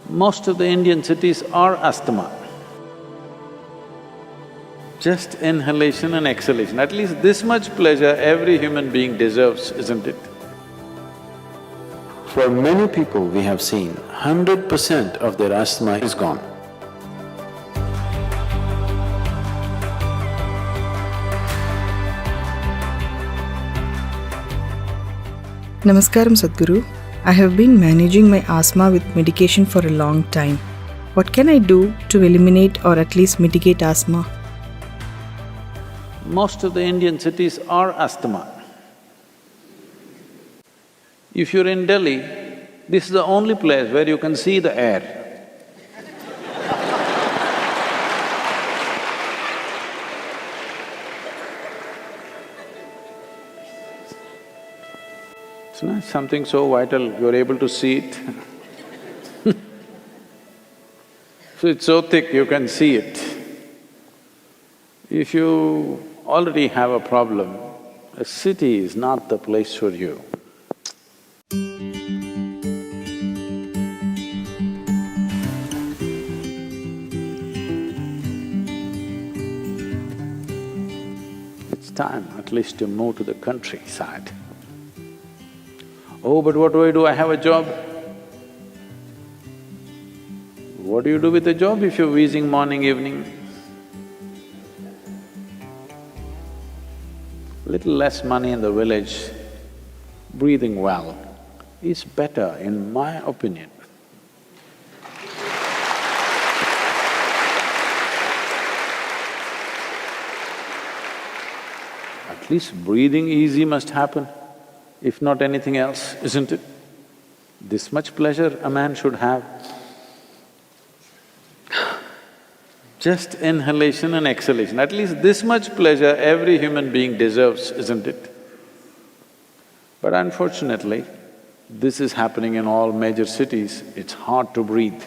Most of the Indian cities are asthma. Just inhalation and exhalation, at least this much pleasure every human being deserves, isn't it? For many people we have seen, 100% of their asthma is gone. Namaskaram Sadhguru. I have been managing my asthma with medication for a long time. What can I do to eliminate or at least mitigate asthma? Most of the Indian cities are asthma. If you're in Delhi, this is the only place where you can see the air. It's not something so vital, you're able to see it. So it's so thick, you can see it. If you already have a problem, a city is not the place for you. It's time at least to move to the countryside. Oh, but what do? I have a job. What do you do with a job if you're wheezing morning, evening? Little less money in the village, breathing well is better in my opinion. At least breathing easy must happen, if not anything else, isn't it? This much pleasure a man should have. Just inhalation and exhalation, at least this much pleasure every human being deserves, isn't it? But unfortunately, this is happening in all major cities, it's hard to breathe.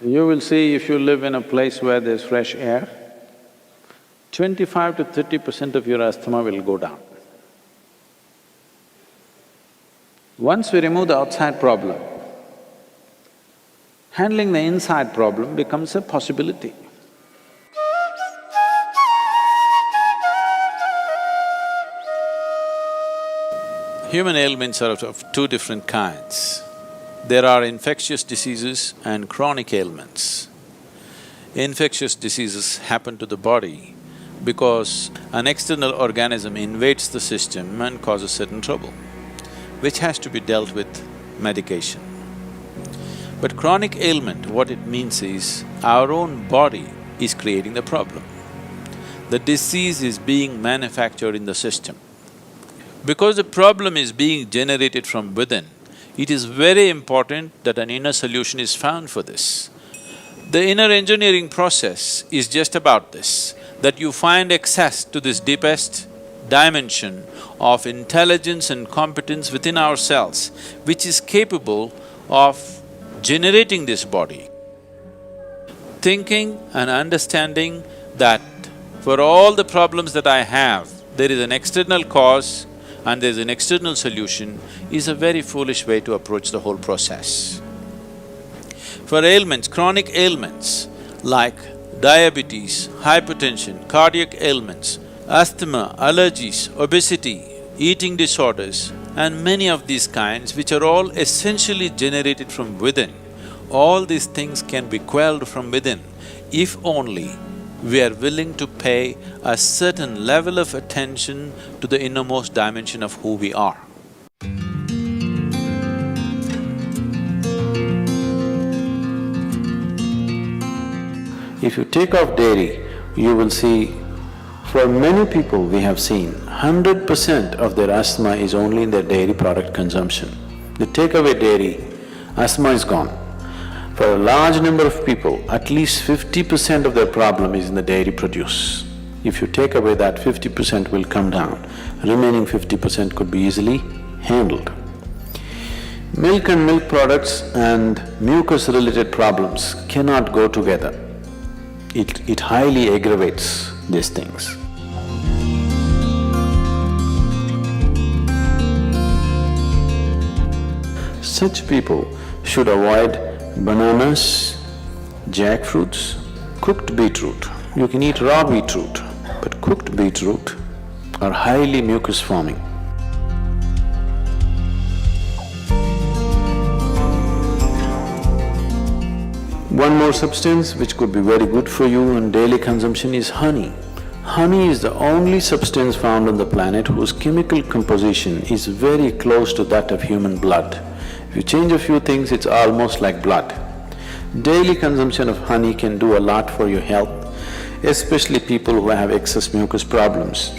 You will see if you live in a place where there's fresh air, 25 to 30% of your asthma will go down. Once we remove the outside problem, handling the inside problem becomes a possibility. Human ailments are of two different kinds. There are infectious diseases and chronic ailments. Infectious diseases happen to the body because an external organism invades the system and causes certain trouble, which has to be dealt with medication. But chronic ailment, what it means is, our own body is creating the problem. The disease is being manufactured in the system. Because the problem is being generated from within, it is very important that an inner solution is found for this. The inner engineering process is just about this, that you find access to this deepest dimension of intelligence and competence within ourselves, which is capable of generating this body. Thinking and understanding that for all the problems that I have, there is an external cause and there is an external solution is a very foolish way to approach the whole process. For ailments, chronic ailments like diabetes, hypertension, cardiac ailments, asthma, allergies, obesity, eating disorders, and many of these kinds which are all essentially generated from within, all these things can be quelled from within if only we are willing to pay a certain level of attention to the innermost dimension of who we are. If you take off dairy, you will see, for many people we have seen, 100% of their asthma is only in their dairy product consumption. You take away dairy, asthma is gone. For a large number of people, at least 50% of their problem is in the dairy produce. If you take away that, 50% will come down, remaining 50% could be easily handled. Milk and milk products and mucus-related problems cannot go together. It highly aggravates these things. Such people should avoid bananas, jackfruits, cooked beetroot. You can eat raw beetroot, but cooked beetroot are highly mucus forming. One more substance which could be very good for you in daily consumption is honey. Honey is the only substance found on the planet whose chemical composition is very close to that of human blood. If you change a few things, it's almost like blood. Daily consumption of honey can do a lot for your health, especially people who have excess mucus problems.